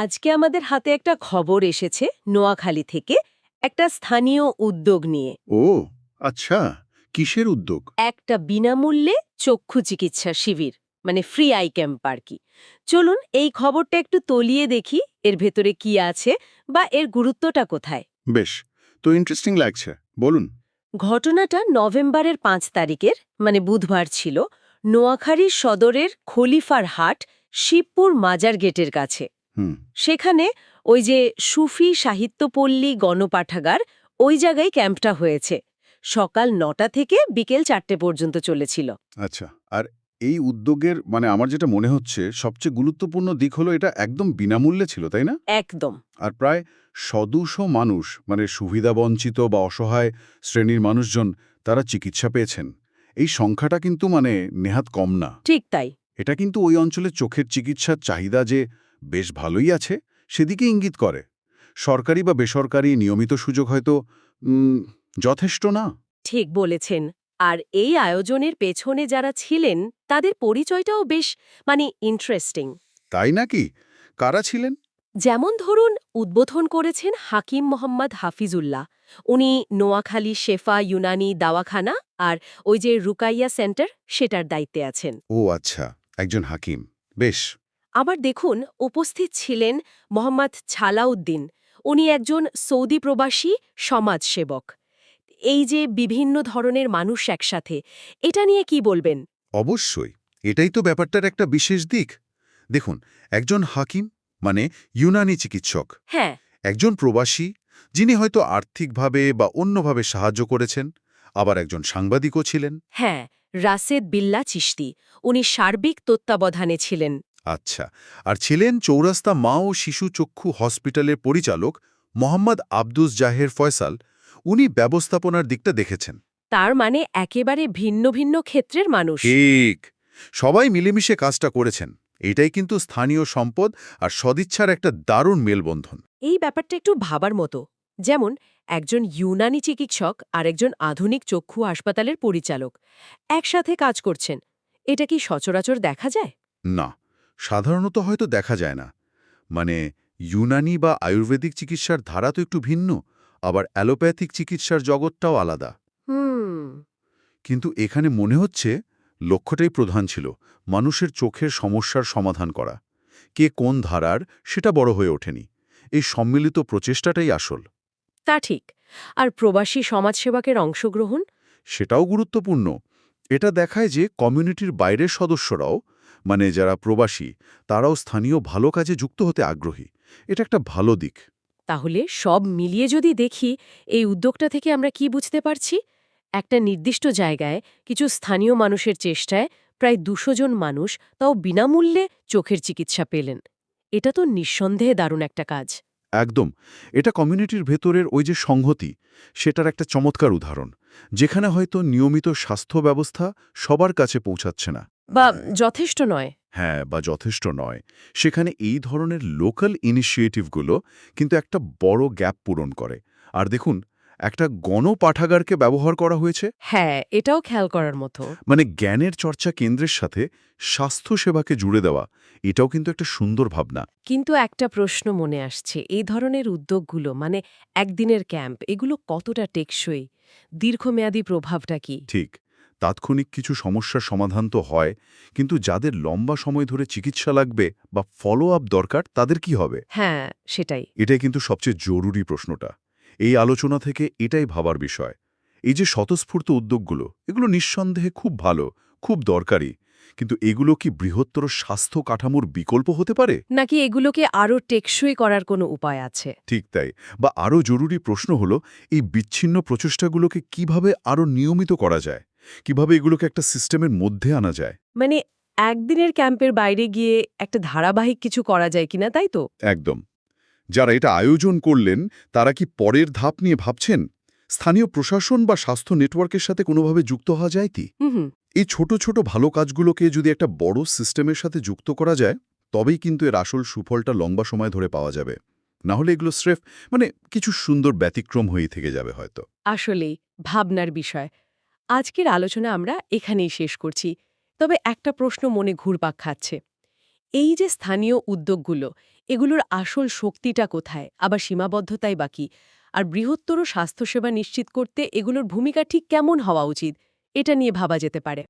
আজকে আমাদের হাতে একটা খবর এসেছে নোয়াখালী থেকে একটা স্থানীয় উদ্যোগ নিয়ে। ও আচ্ছা, কিসের উদ্যোগ? একটা বিনামূল্যে চক্ষু চিকিৎসা শিবির, মানে ফ্রি আই ক্যাম্প আর কি। চলুন এই খবরটা একটু তলিয়ে দেখি এর ভেতরে কি আছে বা এর গুরুত্বটা কোথায়। বেশ, তো ইন্টারেস্টিং লাগছে, বলুন। ঘটনাটা নভেম্বরের 5 তারিখের, মানে বুধবার ছিল। নোয়াখালী সদরের খলিফার হাট শিবপুর মাজার গেটের কাছে। হুম। সেখানে ওই যে সুফি সাহিত্যপল্লী গণপাঠাগার, ওই জায়গায় ক্যাম্পটা হয়েছে। সকাল 9টা থেকে বিকেল 4টে পর্যন্ত চলেছিল। আচ্ছা, আর এই উদ্যোগের আমার যেটা মনে হচ্ছে সবচেয়ে গুরুত্বপূর্ণ দিক হলো এটা একদম বিনামূল্যে ছিল, তাই না? একদম। আর প্রায় 100-200 মানুষ, সুবিধাবঞ্চিত বা অসহায় শ্রেণীর মানুষজন, তারা চিকিৎসা পেয়েছেন। এই সংখ্যাটা কিন্তু নেহাত কম না। ঠিক তাই। এটা কিন্তু ওই অঞ্চলে চোখের চিকিৎসার চাহিদা যে বেশ ভালোই আছে সেদিকে ইঙ্গিত করে। সরকারি বা বেসরকারি নিয়মিত সুযোগ হয়তো যথেষ্ট না। ঠিক বলেছেন। আর এই আয়োজনের পেছনে যারা ছিলেন তাদের পরিচয়টাও বেশ ইন্টারেস্টিং। তাই নাকি? কারা ছিলেন? যেমন ধরুন, উদ্বোধন করেছেন হাকিম মোহাম্মদ হাফিজুল্লাহ। উনি নোয়াখালী শেফা ইউনানি দাওয়াখানা আর ওই যে রুকাইয়া সেন্টার, সেটার দায়িত্বে আছেন। ও আচ্ছা, একজন হাকিম। বেশ। আবার দেখুন, উপস্থিত ছিলেন মোহাম্মদ ছালাউদ্দিন। উনি একজন সৌদি প্রবাসী সমাজসেবক। এই যে বিভিন্ন ধরনের মানুষ একসাথে, এটা নিয়ে কি বলবেন? অবশ্যই, এটাই তো ব্যাপারটার একটা বিশেষ দিক। দেখুন, একজন হাকিম মানে ইউনানি চিকিৎসক, হ্যাঁ। একজন প্রবাসী যিনি হয়তো আর্থিকভাবে বা অন্যভাবে সাহায্য করেছেন, আবার একজন সাংবাদিকও ছিলেন। হ্যাঁ, রাশেদ বিল্লা চিশতি। উনি সার্বিক তত্ত্বাবধানে ছিলেন। আচ্ছা, আর ছিলেন চৌরাস্তা মা ও শিশু চক্ষু হসপিটালের পরিচালক মোহাম্মদ আব্দুস জাহের ফয়সাল। উনি ব্যবস্থাপনার দিকটা দেখেছেন। তার মানে একেবারে ভিন্ন ভিন্ন ক্ষেত্রের মানুষ। ঠিক, সবাই মিলেমিশে কাজটা করেছেন। এটাই কিন্তু স্থানীয় সম্পদ আর সদিচ্ছার একটা দারুণ মেলবন্ধন। এই ব্যাপারটা একটু ভাবার মতো। যেমন একজন ইউনানি চিকিৎসক আর একজন আধুনিক চক্ষু হাসপাতালের পরিচালক একসাথে কাজ করছেন। এটা কি সচরাচর দেখা যায়? না, সাধারণত হয়তো দেখা যায় না। মানে ইউনানি বা আয়ুর্বেদিক চিকিৎসার ধারা তো একটু ভিন্ন, আবার অ্যালোপ্যাথিক চিকিৎসার জগৎটাও আলাদা। হুম। কিন্তু এখানে মনে হচ্ছে লক্ষ্যটাই প্রধান ছিল, মানুষের চোখের সমস্যার সমাধান করা। কে কোন ধারার সেটা বড় হয়ে ওঠেনি, এই সম্মিলিত প্রচেষ্টাটাই আসল। তা ঠিক। আর প্রবাসী সমাজসেবকের অংশগ্রহণ? সেটাও গুরুত্বপূর্ণ। এটা দেখায় যে কমিউনিটির বাইরের সদস্যরাও, যারা প্রবাসী, তারাও স্থানীয় ভালো কাজে যুক্ত হতে আগ্রহী। এটা একটা ভালো দিক। তাহলে সব মিলিয়ে যদি দেখি, এই উদ্যোগটা থেকে আমরা কি বুঝতে পারছি? একটা নির্দিষ্ট জায়গায় কিছু স্থানীয় মানুষের চেষ্টায় প্রায় 200 জন মানুষ, তাও বিনামূল্যে চোখের চিকিৎসা পেলেন। এটা তো নিঃসন্দেহে দারুণ একটা কাজ। একদম, এটা কমিউনিটির ভেতরের ওই যে সংহতি, সেটার একটা চমৎকার উদাহরণ, যেখানে হয়তো নিয়মিত স্বাস্থ্য ব্যবস্থা সবার কাছে পৌঁছাচ্ছে না, বা যথেষ্ট নয়। হ্যাঁ, বা যথেষ্ট নয়, সেখানে এই ধরনের লোকাল ইনিশিয়েটিভগুলো কিন্তু একটা বড় গ্যাপ পূরণ করে। আর দেখুন, একটা গণপাঠাগারকে ব্যবহার করা হয়েছে। হ্যাঁ, এটাও খেয়াল করার মতো। জ্ঞানের চর্চা কেন্দ্রের সাথে স্বাস্থ্যসেবাকে জুড়ে দেওয়া, এটাও কিন্তু একটা সুন্দর ভাবনা। কিন্তু একটা প্রশ্ন মনে আসছে, এই ধরনের উদ্যোগগুলো একদিনের ক্যাম্প, এগুলো কতটা টেকসই? দীর্ঘমেয়াদী প্রভাবটা কি? ঠিক, তাৎক্ষণিক কিছু সমস্যার সমাধান তো হয়, কিন্তু যাদের লম্বা সময় ধরে চিকিৎসা লাগবে বা ফলো আপ দরকার, তাদের কি হবে? হ্যাঁ, সেটাই। এটাই কিন্তু সবচেয়ে জরুরি প্রশ্নটা। এই আলোচনা থেকে এটাই ভাবার বিষয়। এই যে স্বতঃস্ফূর্ত উদ্যোগগুলো, এগুলো নিঃসন্দেহে খুব ভালো, খুব দরকারি, কিন্তু এগুলো কি বৃহত্তর স্বাস্থ্য কাঠামোর বিকল্প হতে পারে? নাকি এগুলোকে আরও টেকসই করার কোনো উপায় আছে? ঠিক তাই। বা আরও জরুরি প্রশ্ন হলো, এই বিচ্ছিন্ন প্রচেষ্টাগুলোকে কিভাবে আরও নিয়মিত করা যায়? কিভাবে এগুলোকে একটা সিস্টেমের মধ্যে আনা যায়? মানে একদিনের ক্যাম্পের বাইরে গিয়ে একটা ধারাবাহিক কিছু করা যায় কিনা, তাই তো? একদম। যারা এটা আয়োজন করলেন, তারা কি পরের ধাপ নিয়ে ভাবছেন? স্থানীয় প্রশাসন বা স্বাস্থ্য নেটওয়ার্কের সাথে কোনোভাবে যুক্ত হওয়া যায় কি? হুম। এই ছোট ছোট ভালো কাজগুলোকে যদি একটা বড় সিস্টেমের সাথে যুক্ত করা যায়, তবেই কিন্তু এর আসল সুফলটা লম্বা সময় ধরে পাওয়া যাবে। না হলে এগুলো স্রেফ কিছু সুন্দর ব্যতিক্রম হয়েই থেকে যাবে হয়তো। আসলেই ভাবনার বিষয়। আজকের আলোচনা আমরা এখানেই শেষ করছি। তবে একটা প্রশ্ন মনে ঘুরপাক খাচ্ছে। এই যে স্থানীয় উদ্যোগগুলো, এগুলোর আসল শক্তিটা কোথায়, আবার সীমাবদ্ধতাই বাকি, আর বৃহত্তর স্বাস্থ্যসেবা নিশ্চিত করতে এগুলোর ভূমিকা ঠিক কেমন হওয়া উচিত, এটা নিয়ে ভাবা যেতে পারে।